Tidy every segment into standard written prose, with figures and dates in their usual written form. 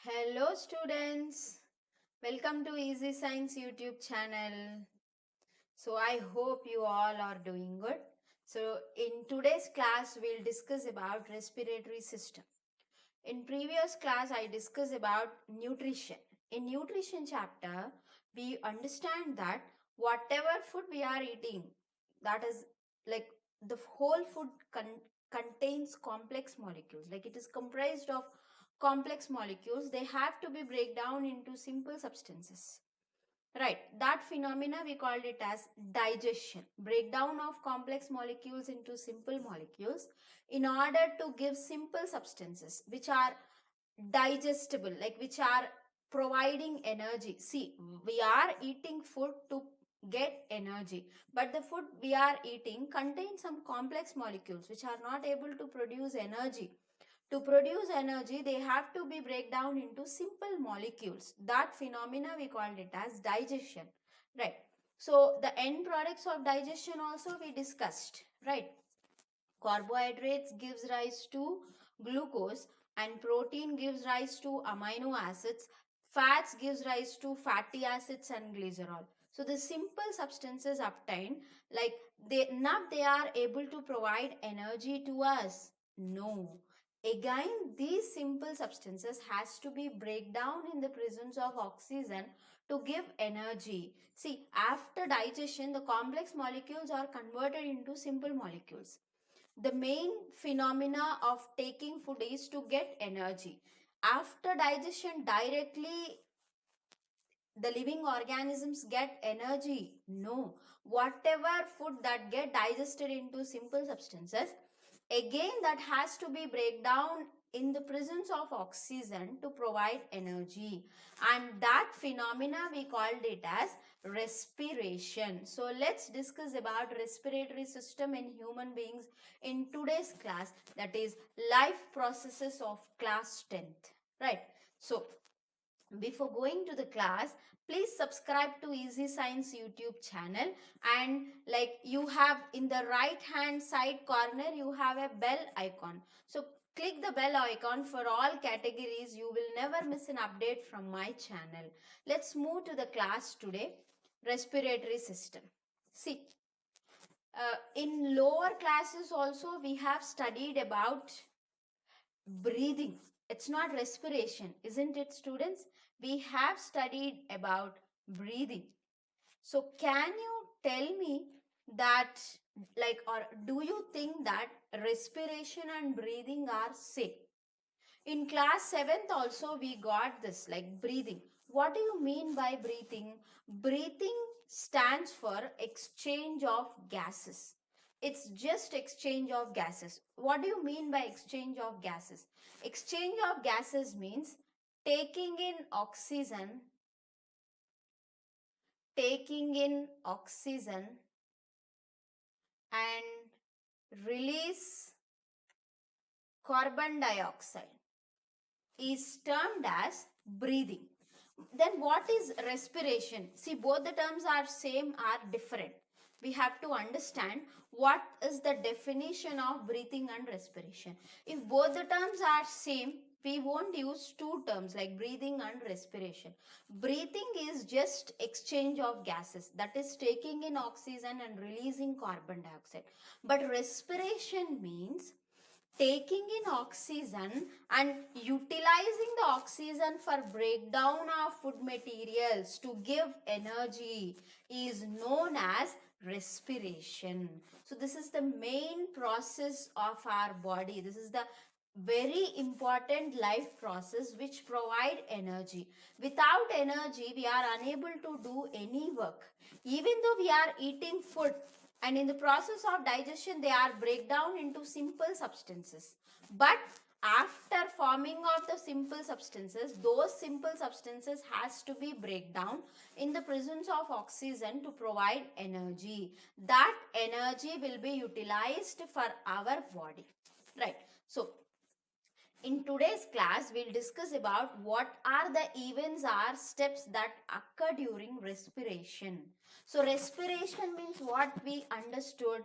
Hello students, welcome to Easy Science YouTube channel. So I hope you all are doing good. So in today's class we'll discuss about respiratory system. In previous class I discussed about nutrition. In nutrition chapter we understand that whatever food we are eating, that is like the whole food contains complex molecules, like it is comprised of complex molecules. They have to be break down into simple substances, right? That phenomena we called it as digestion, breakdown of complex molecules into simple molecules in order to give simple substances which are digestible, like which are providing energy. See, we are eating food to get energy, but the food we are eating contains some complex molecules which are not able to produce energy. To produce energy, they have to be break down into simple molecules. That phenomena we called it as digestion, right? So the end products of digestion also we discussed, right? Carbohydrates gives rise to glucose, and protein gives rise to amino acids. Fats gives rise to fatty acids and glycerol. So the simple substances obtained, like they are able to provide energy to us. No. Again, these simple substances has to be break down in the presence of oxygen to give energy. See, after digestion, the complex molecules are converted into simple molecules. The main phenomena of taking food is to get energy. After digestion, directly the living organisms get energy? No. Whatever food that get digested into simple substances, again that has to be break down in the presence of oxygen to provide energy, and that phenomena we called it as respiration. So let's discuss about respiratory system in human beings in today's class, that is life processes of class 10th, right? So before going to the class, please subscribe to Easy Science YouTube channel, and like you have in the right hand side corner you have a bell icon. So click the bell icon for all categories. You will never miss an update from my channel. Let's move to the class today. Respiratory system. See, in lower classes also we have studied about breathing. It's not respiration, isn't it, students? We have studied about breathing. So can you tell me that, like, or do you think that respiration and breathing are same? In class 7th also we got this, like breathing. What do you mean by breathing? Breathing stands for exchange of gases. It's just exchange of gases. What do you mean by exchange of gases? Exchange of gases means taking in oxygen, taking in oxygen and release carbon dioxide is termed as breathing. Then what is respiration? See, both the terms are same, are different. We have to understand what is the definition of breathing and respiration. If both the terms are same, we won't use two terms like breathing and respiration. Breathing is just exchange of gases, that is taking in oxygen and releasing carbon dioxide. But respiration means taking in oxygen and utilizing the oxygen for breakdown of food materials to give energy is known as respiration. So this is the main process of our body. This is the very important life process which provide energy. Without energy we are unable to do any work. Even though we are eating food, and in the process of digestion they are break down into simple substances, but after forming of the simple substances, those simple substances has to be break down in the presence of oxygen to provide energy. That energy will be utilized for our body, right? So in today's class, we'll discuss about what are the events or steps that occur during respiration. So respiration means what we understood,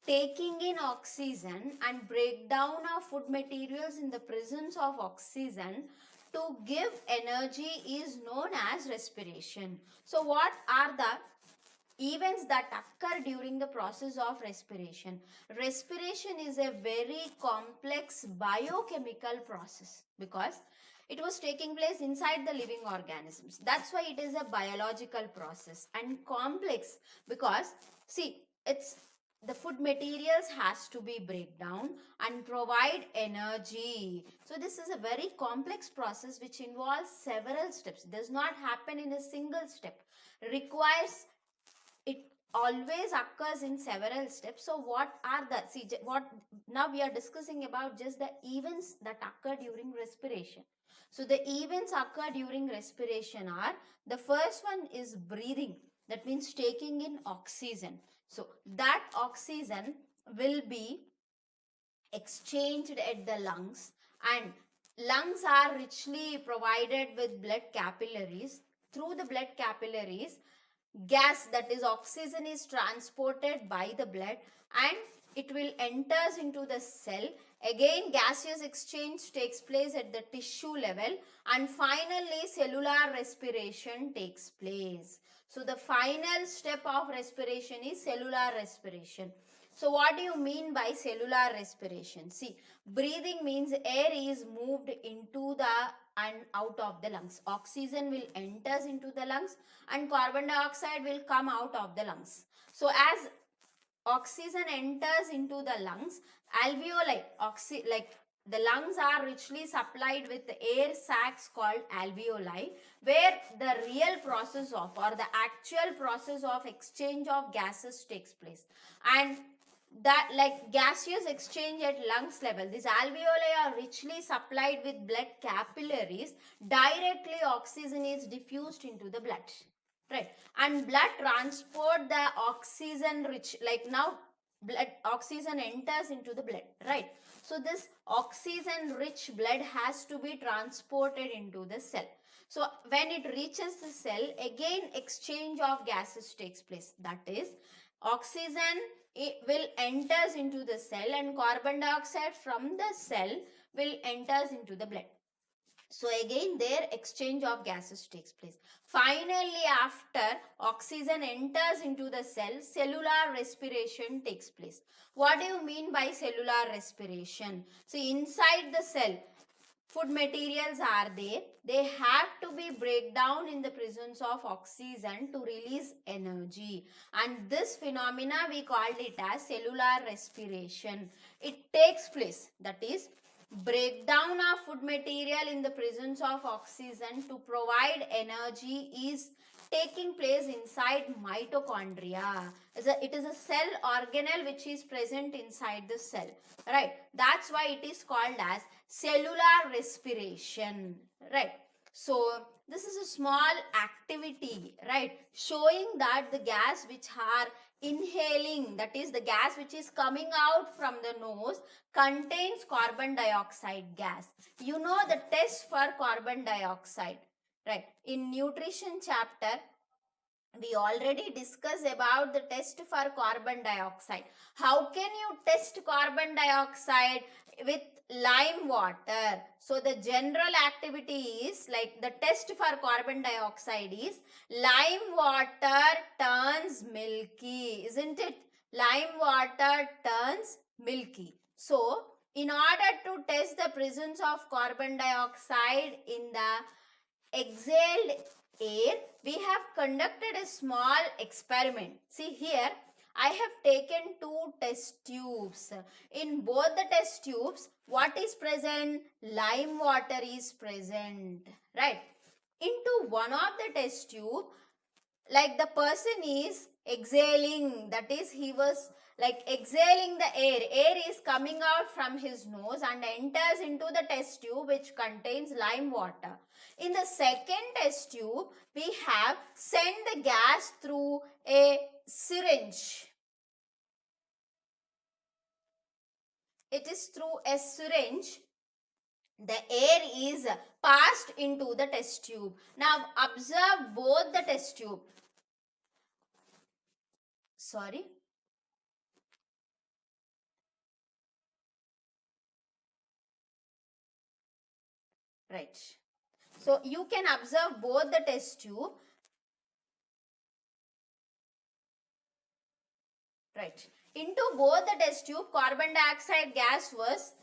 taking in oxygen and breakdown of food materials in the presence of oxygen to give energy is known as respiration. So what are the events that occur during the process of respiration? Respiration is a very complex biochemical process because it was taking place inside the living organisms. That's why it is a biological process, and complex because see, it's the food materials has to be break down and provide energy. So this is a very complex process which involves several steps. It does not happen in a single step. Requires, it always occurs in several steps. So what are the, see what now we are discussing about just the events that occur during respiration. So the events occur during respiration are, the first one is breathing, that means taking in oxygen. So that oxygen will be exchanged at the lungs, and lungs are richly provided with blood capillaries. Through the blood capillaries, gas, that is oxygen, is transported by the blood and it will enters into the cell. Again gaseous exchange takes place at the tissue level, and finally cellular respiration takes place. So the final step of respiration is cellular respiration. So what do you mean by cellular respiration? See, breathing means air is moved into the and out of the lungs. Oxygen will enters into the lungs and carbon dioxide will come out of the lungs. So as oxygen enters into the lungs, alveoli, like the lungs are richly supplied with air sacs called alveoli, where the real process of, or the actual process of exchange of gases takes place. And that, like gaseous exchange at lungs level, these alveoli are richly supplied with blood capillaries. Directly oxygen is diffused into the blood, right? And blood transport the oxygen rich, like now blood oxygen enters into the blood, right? So this oxygen rich blood has to be transported into the cell. So when it reaches the cell, again exchange of gases takes place. That is, oxygen, it will enters into the cell and carbon dioxide from the cell will enters into the blood. So again their exchange of gases takes place. Finally, after oxygen enters into the cell, cellular respiration takes place. What do you mean by cellular respiration? See, inside the cell, food materials are there. They have to be break down in the presence of oxygen to release energy. And this phenomena we called it as cellular respiration. It takes place, that is, breakdown of food material in the presence of oxygen to provide energy is taking place inside mitochondria. It is a cell organelle which is present inside the cell, right? That's why it is called as cellular respiration, right? So this is a small activity, right, showing that the gas which are inhaling, that is the gas which is coming out from the nose, contains carbon dioxide gas. You know the test for carbon dioxide, right? In nutrition chapter, we already discussed about the test for carbon dioxide. How can you test carbon dioxide? With lime water. So the general activity is, like, the test for carbon dioxide is lime water turns milky, isn't it? Lime water turns milky. So in order to test the presence of carbon dioxide in the exhaled air, we have conducted a small experiment. See here, I have taken two test tubes. In both the test tubes, what is present? Lime water is present, right? Into one of the test tube, like the person is exhaling, that is, he was like exhaling the air is coming out from his nose and enters into the test tube which contains lime water. In the second test tube, we have sent the gas through a syringe. It is through a syringe. The air is passed into the test tube. Now observe both the test tube. Sorry. Right. So you can observe both the test tube. Right. Into both the test tube, carbon dioxide gas was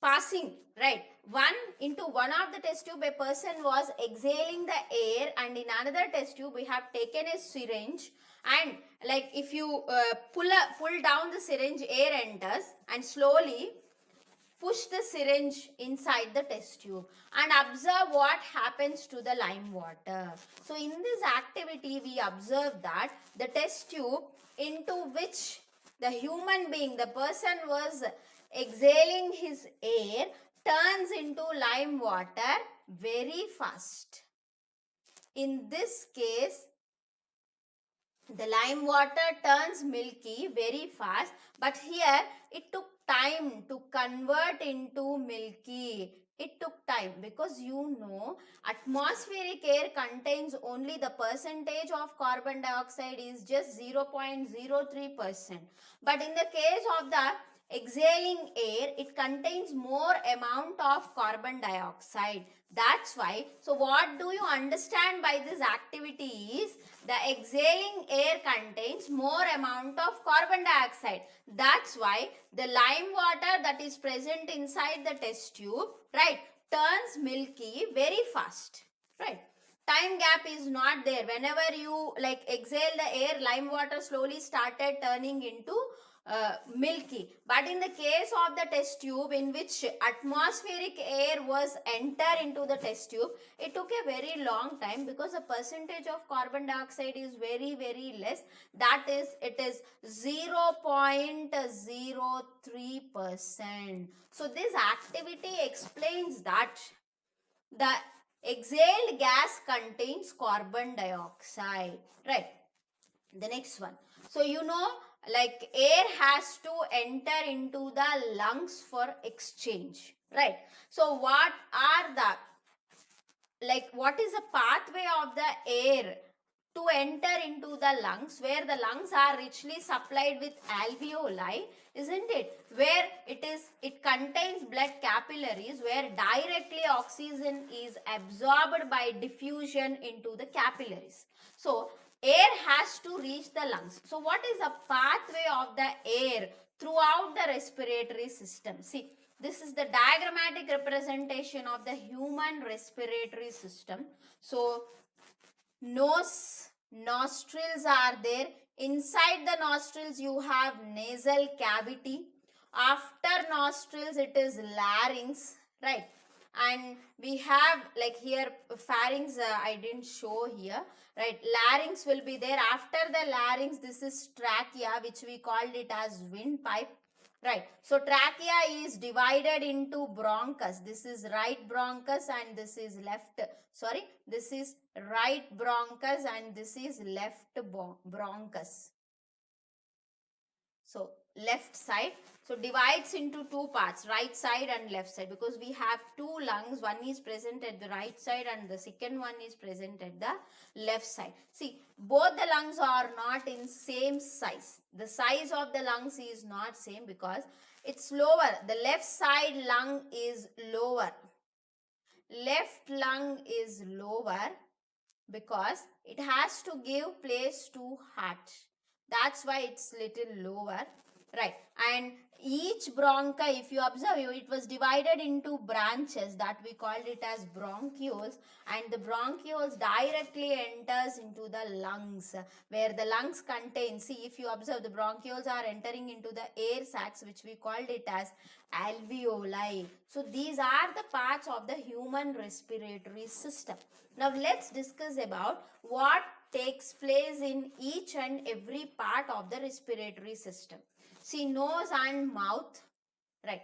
passing, right? Into one of the test tube, a person was exhaling the air, and in another test tube, we have taken a syringe, and like if you pull down the syringe, air enters, and slowly push the syringe inside the test tube and observe what happens to the lime water. So in this activity, we observe that the test tube into which the human being, the person was exhaling his air, turns into lime water very fast. In this case, the lime water turns milky very fast, but here it took time to convert into milky. It took time because atmospheric air contains only the percentage of carbon dioxide is just 0.03%. But in the case of the exhaling air, it contains more amount of carbon dioxide. That's why, so what do you understand by this activity is the exhaling air contains more amount of carbon dioxide. That's why the lime water that is present inside the test tube, right, turns milky very fast, right? Time gap is not there. Whenever you like exhale the air, lime water slowly started turning into milky. But in the case of the test tube in which atmospheric air was enter into the test tube, it took a very long time because the percentage of carbon dioxide is very, very less. That is, it is 0.03%. So this activity explains that the exhaled gas contains carbon dioxide, right? The next one. So like air has to enter into the lungs for exchange, right? So what is the pathway of the air to enter into the lungs, where the lungs are richly supplied with alveoli, isn't it? Where it contains blood capillaries, where directly oxygen is absorbed by diffusion into the capillaries. So air has to reach the lungs. So what is the pathway of the air throughout the respiratory system? See, this is the diagrammatic representation of the human respiratory system. So nose, nostrils are there. Inside the nostrils you have nasal cavity. After nostrils it is larynx, right? And we have like here pharynx, I didn't show here, right? Larynx will be there. After the larynx, this is trachea, which we called it as windpipe. Right. So trachea is divided into bronchus. This is right bronchus and this is left. Sorry, this is right bronchus and this is left bronchus. So left side. So divides into two parts, right side and left side, because we have two lungs. One is present at the right side and the second one is present at the left side. See, both the lungs are not in same size. The size of the lungs is not same because it's lower. The left side lung is lower. Left lung is lower because it has to give place to heart. That's why it's little lower, right? And each bronchi, if you observe, it was divided into branches that we called it as bronchioles, and the bronchioles directly enters into the lungs, where the lungs contain, see, if you observe, the bronchioles are entering into the air sacs, which we called it as alveoli. So these are the parts of the human respiratory system. Now let's discuss about what takes place in each and every part of the respiratory system. See, nose and mouth, right?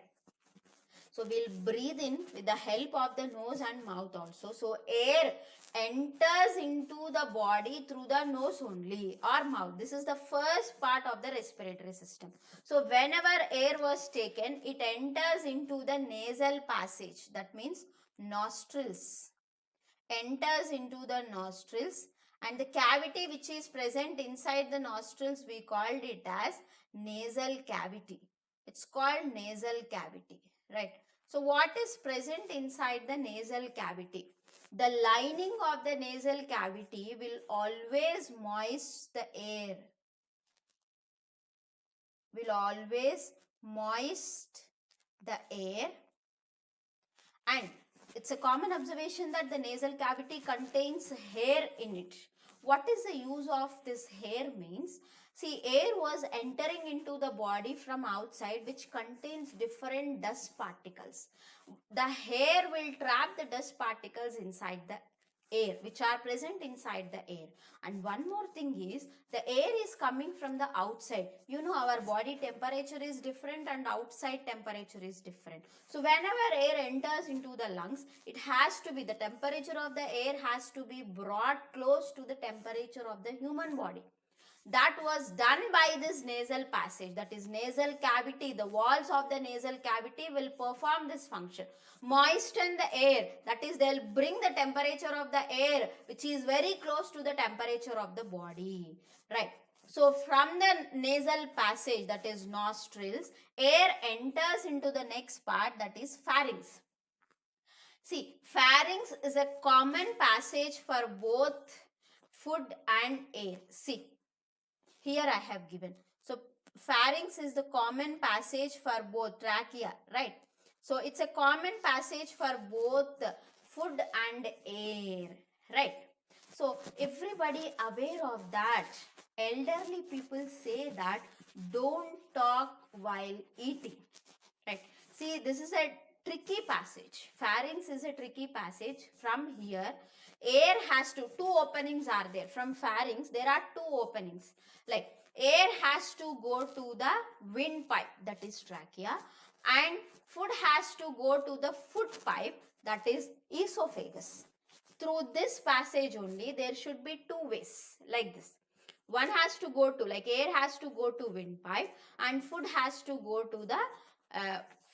So we'll breathe in with the help of the nose and mouth also. So air enters into the body through the nose only or mouth. This is the first part of the respiratory system. So whenever air was taken, it enters into the nasal passage. That means nostrils. Enters into the nostrils, and the cavity which is present inside the nostrils, we called it as nasal cavity. It's called nasal cavity, right? So what is present inside the nasal cavity? The lining of the nasal cavity will always moist the air. Will always moist the air, and it's a common observation that the nasal cavity contains hair in it. What is the use of this hair means? See, air was entering into the body from outside which contains different dust particles. The hair will trap the dust particles inside the air which are present inside the air. And one more thing is, the air is coming from the outside. You know, our body temperature is different and outside temperature is different. So whenever air enters into the lungs, it has to be, the temperature of the air has to be brought close to the temperature of the human body. That was done by this nasal passage, that is nasal cavity. The walls of the nasal cavity will perform this function. Moisten the air, that is they'll bring the temperature of the air which is very close to the temperature of the body, right? So from the nasal passage, that is nostrils, air enters into the next part, that is pharynx. See, pharynx is a common passage for both food and air. See, here I have given. So pharynx is the common passage for both trachea, right? So it's a common passage for both food and air, right? So everybody aware of that. Elderly people say that don't talk while eating, right? See, this is a tricky passage. Pharynx is a tricky passage. From here, air has to, two openings are there. From pharynx, there are two openings. Like air has to go to the windpipe, that is trachea, and food has to go to the food pipe, that is esophagus. Through this passage only, there should be two ways, like this. One has to go to, like air has to go to windpipe, and food has to go to the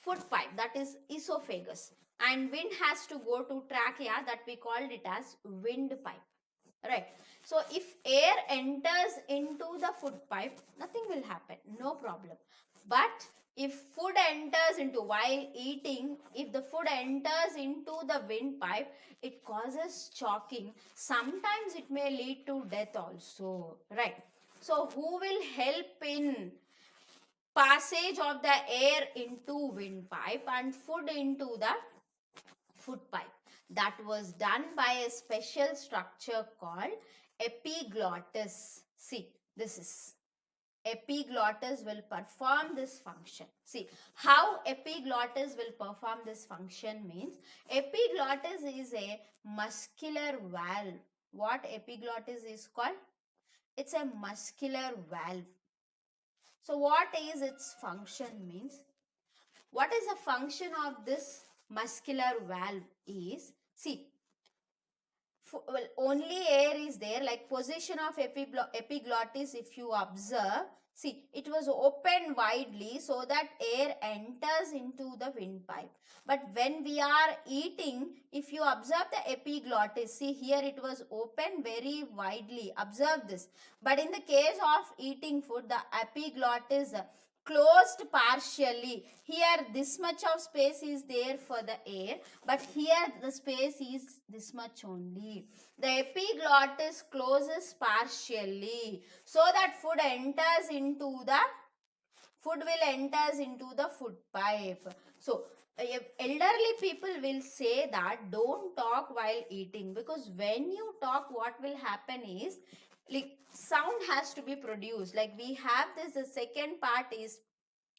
food pipe, that is esophagus, and wind has to go to trachea, that we called it as windpipe, right? So if air enters into the food pipe, nothing will happen, no problem. But if food enters into, while eating, if the food enters into the windpipe, it causes choking. Sometimes it may lead to death also, right? So who will help in passage of the air into windpipe and food into the food pipe? That was done by a special structure called epiglottis. See, this is epiglottis will perform this function. See, how epiglottis will perform this function means, epiglottis is a muscular valve. What epiglottis is called? It's a muscular valve. So what is its function means? What is the function of this muscular valve is, see, well, only air is there, like position of epiglottis, if you observe, see, it was opened widely so that air enters into the windpipe. But when we are eating, if you observe the epiglottis, see here it was open very widely, observe this. But in the case of eating food, the epiglottis closed partially. Here this much of space is there for the air, but here the space is this much only. The epiglottis closes partially so that food will enters into the food pipe. So elderly people will say that don't talk while eating, because when you talk, what will happen is, like sound has to be produced. Like we have this, the second part is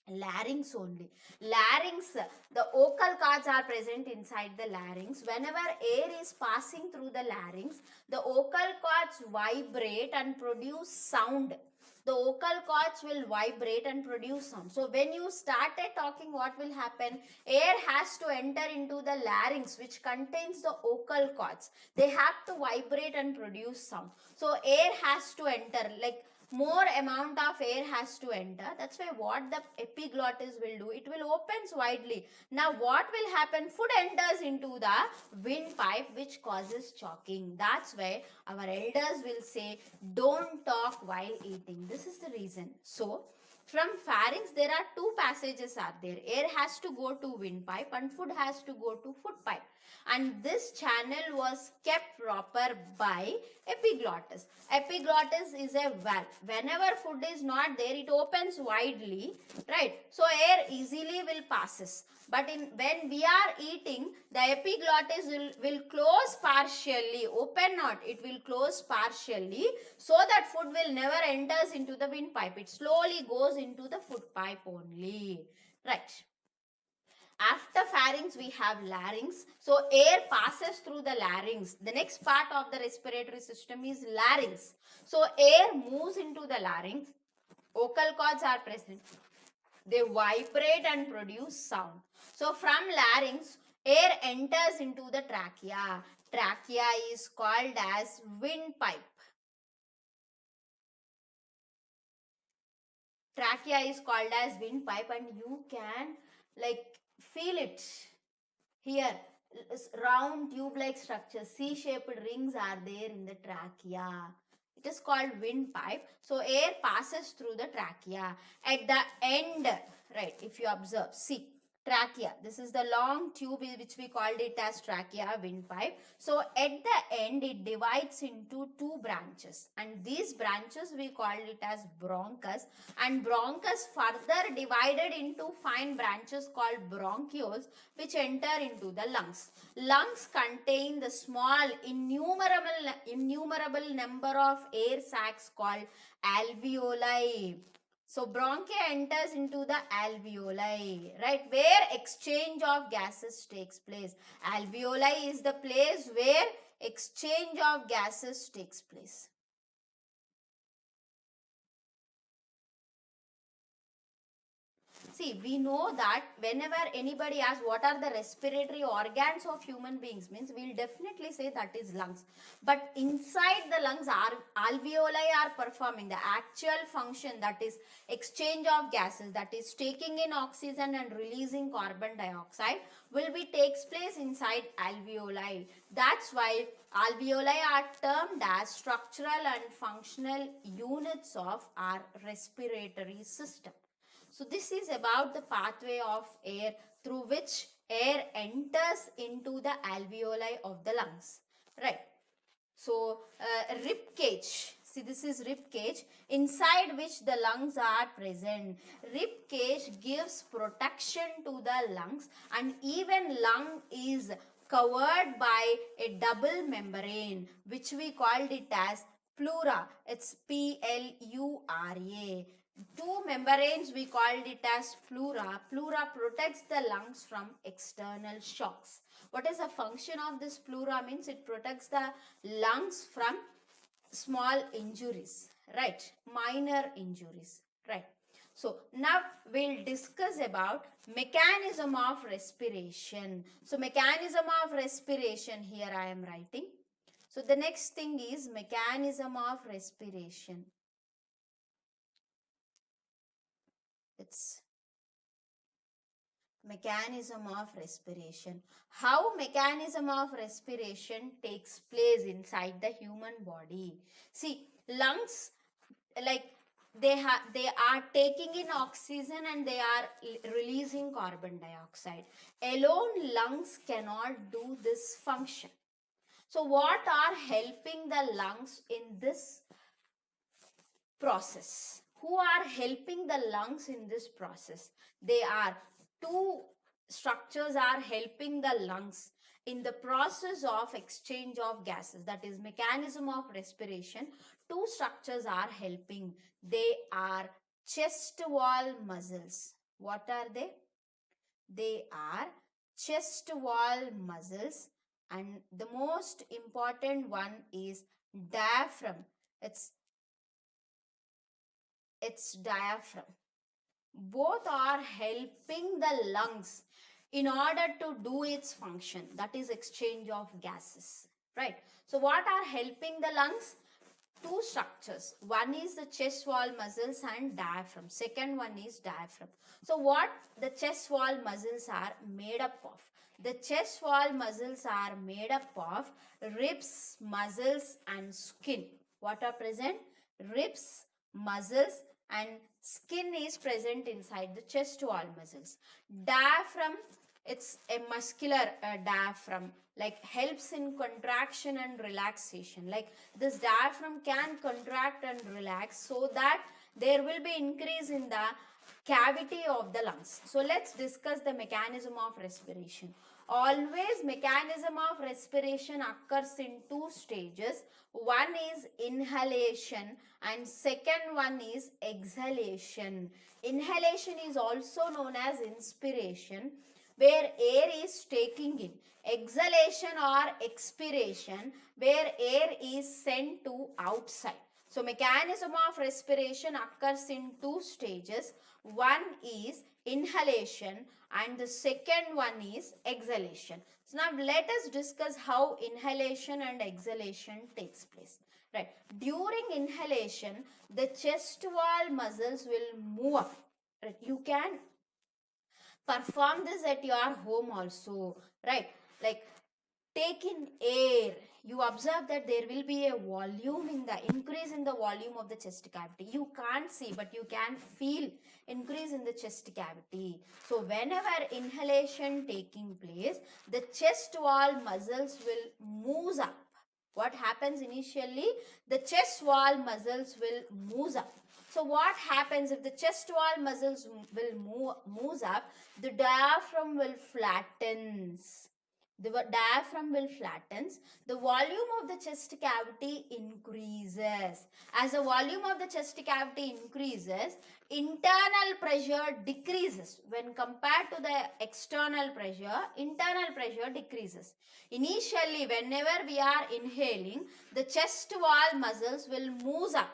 larynx only. Larynx, the vocal cords are present inside the larynx. Whenever air is passing through the larynx, the vocal cords vibrate and produce sound. The vocal cords will vibrate and produce sound. So when you started talking, what will happen? Air has to enter into the larynx, which contains the vocal cords. They have to vibrate and produce sound. So air has to enter, like more amount of air has to enter. That's why what the epiglottis will do, it will opens widely. Now what will happen? Food enters into the windpipe, which causes choking. That's why our elders will say don't talk while eating. This is the reason. So From pharynx, there are two passages are there. Air has to go to windpipe and food has to go to food pipe. And this channel was kept proper by epiglottis. Epiglottis is a valve. Whenever food is not there, it opens widely, right? So air easily will passes. But when we are eating, the epiglottis will close partially, open not, it will close partially, so that food will never enters into the windpipe. It slowly goes into the food pipe only, right? After pharynx, we have larynx. So air passes through the larynx. The next part of the respiratory system is larynx. So air moves into the larynx. Vocal cords are present. They vibrate and produce sound. So from larynx, air enters into the trachea. Trachea is called as windpipe. Trachea is called as windpipe, and you can like feel it here. Round tube-like structures, C-shaped rings are there in the trachea. It is called windpipe. So air passes through the trachea. At the end, right, if you observe, see, trachea, this is the long tube which we called it as trachea, windpipe. So at the end, it divides into two branches, and these branches we called it as bronchus, and bronchus further divided into fine branches called bronchioles, which enter into the lungs. Lungs contain the small innumerable number of air sacs called alveoli. So bronchia enters into the alveoli, right, where exchange of gases takes place. Alveoli is the place where exchange of gases takes place. See, we know that whenever anybody asks what are the respiratory organs of human beings, means we'll definitely say that is lungs. But inside the lungs, our alveoli are performing the actual function, that is exchange of gases, that is taking in oxygen and releasing carbon dioxide, will be takes place inside alveoli. That's why alveoli are termed as structural and functional units of our respiratory system. So this is about the pathway of air through which air enters into the alveoli of the lungs, right? So rib cage, see, this is rib cage inside which the lungs are present. Rib cage gives protection to the lungs, and even lung is covered by a double membrane which we called it as pleura. It's Plura. Two membranes, we called it as pleura. Pleura protects the lungs from external shocks. What is the function of this pleura? Means it protects the lungs from small injuries, right? Minor injuries, right? So now we'll discuss about mechanism of respiration. So mechanism of respiration, here I am writing. So the next thing is mechanism of respiration. It's mechanism of respiration. How mechanism of respiration takes place inside the human body. See, lungs, like they are taking in oxygen and they are releasing carbon dioxide. Alone lungs cannot do this function. So what are helping the lungs in this process? Who are helping the lungs in this process? They are two structures are helping the lungs in the process of exchange of gases, that is mechanism of respiration. Two structures are helping. They are chest wall muscles. What are they? They are chest wall muscles, and the most important one is diaphragm. It's diaphragm. Both are helping the lungs in order to do its function, that is exchange of gases, right? So what are helping the lungs? Two structures. One is the chest wall muscles and diaphragm. Second one is diaphragm. So what the chest wall muscles are made up of? The chest wall muscles are made up of ribs, muscles and skin. What are present? Ribs, muscles and skin is present inside the chest wall muscles. Diaphragm, it's a muscular diaphragm, like helps in contraction and relaxation. Like this diaphragm can contract and relax so that there will be increase in the cavity of the lungs. So let's discuss the mechanism of respiration. Always mechanism of respiration occurs in two stages. One is inhalation and second one is exhalation. Inhalation is also known as inspiration, where air is taking in. Exhalation or expiration, where air is sent to outside. So mechanism of respiration occurs in two stages. One is inhalation and the second one is exhalation. So now let us discuss how inhalation and exhalation takes place. Right. During inhalation, the chest wall muscles will move up. Right. You can perform this at your home also. Right. Like take in air, you observe that there will be a volume in the increase in the volume of the chest cavity. You can't see, but you can feel increase in the chest cavity. So whenever inhalation taking place, the chest wall muscles will move up. What happens initially? The chest wall muscles will move up. So what happens if the chest wall muscles will move up? The diaphragm will flattens. The diaphragm will flattens. The volume of the chest cavity increases. As the volume of the chest cavity increases, internal pressure decreases. When compared to the external pressure, internal pressure decreases. Initially, whenever we are inhaling, the chest wall muscles will move up.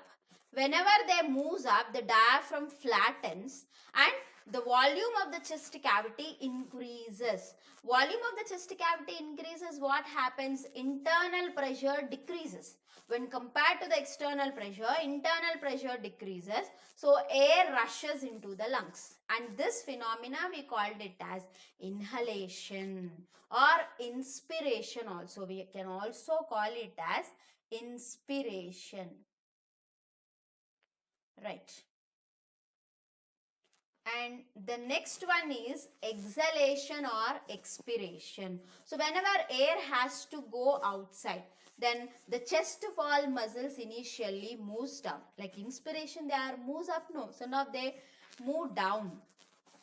Whenever they move up, the diaphragm flattens and the volume of the chest cavity increases. Volume of the chest cavity increases, what happens? Internal pressure decreases. When compared to the external pressure, internal pressure decreases. So air rushes into the lungs. And this phenomena we called it as inhalation or inspiration also. We can also call it as inspiration. Right. And the next one is exhalation or expiration. So whenever air has to go outside, then the chest wall muscles initially moves down. Like inspiration, they are moves up, no. So now they move down.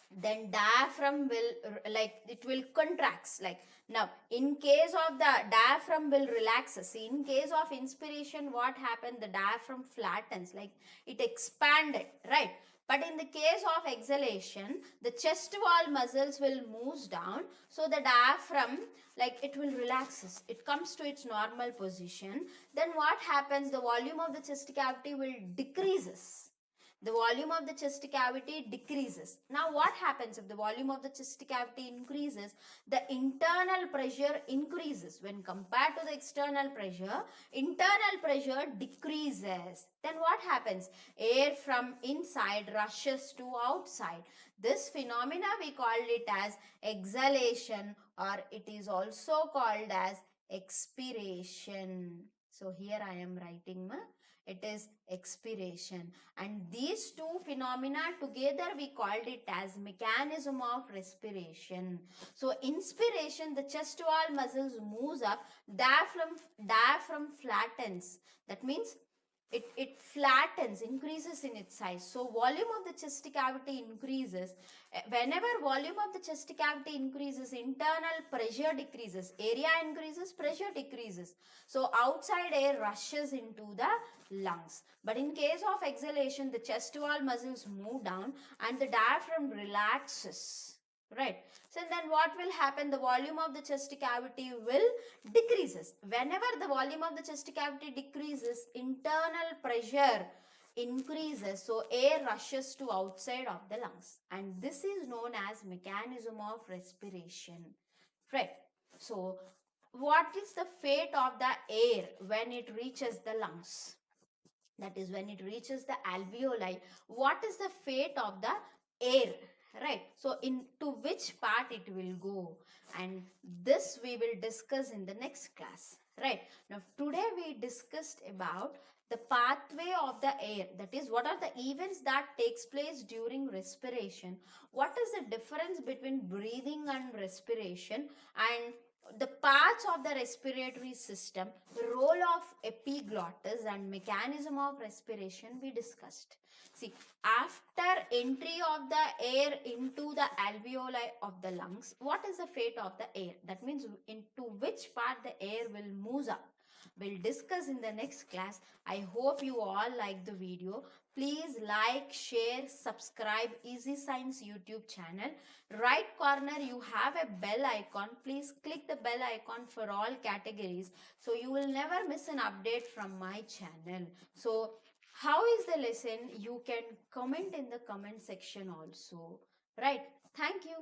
Then diaphragm will, like it will contracts. Like now in case of the diaphragm will relax. See, in case of inspiration, what happened? The diaphragm flattens, like it expanded, right? But in the case of exhalation, the chest wall muscles will move down. So the diaphragm, like it will relaxes. It comes to its normal position. Then what happens? The volume of the chest cavity will decreases. The volume of the chest cavity decreases. Now what happens if the volume of the chest cavity increases? The internal pressure increases. When compared to the external pressure, internal pressure decreases. Then what happens? Air from inside rushes to outside. This phenomena we called it as exhalation, or it is also called as expiration. So here I am writing it is expiration. And these two phenomena together we called it as mechanism of respiration. So inspiration, the chest wall muscles moves up, diaphragm flattens. That means it flattens, increases in its size. So volume of the chest cavity increases. Whenever volume of the chest cavity increases, internal pressure decreases. Area increases, pressure decreases. So outside air rushes into the lungs. But in case of exhalation, the chest wall muscles move down and the diaphragm relaxes. Right. So then what will happen? The volume of the chest cavity will decreases. Whenever the volume of the chest cavity decreases, internal pressure increases. So air rushes to outside of the lungs. And this is known as mechanism of respiration. Right. So what is the fate of the air when it reaches the lungs? That is when it reaches the alveoli. What is the fate of the air? right? So into which part it will go, and this we will discuss in the next class, right? Now today we discussed about the pathway of the air, that is what are the events that takes place during respiration, what is the difference between breathing and respiration, and the parts of the respiratory system, role of epiglottis and mechanism of respiration we discussed. See, after entry of the air into the alveoli of the lungs, what is the fate of the air? That means into which part the air will move up. We'll discuss in the next class. I hope you all like the video. Please like, share, subscribe Easy Science YouTube channel. Right corner you have a bell icon. Please click the bell icon for all categories, so you will never miss an update from my channel. So how is the lesson? You can comment in the comment section also. Right. Thank you.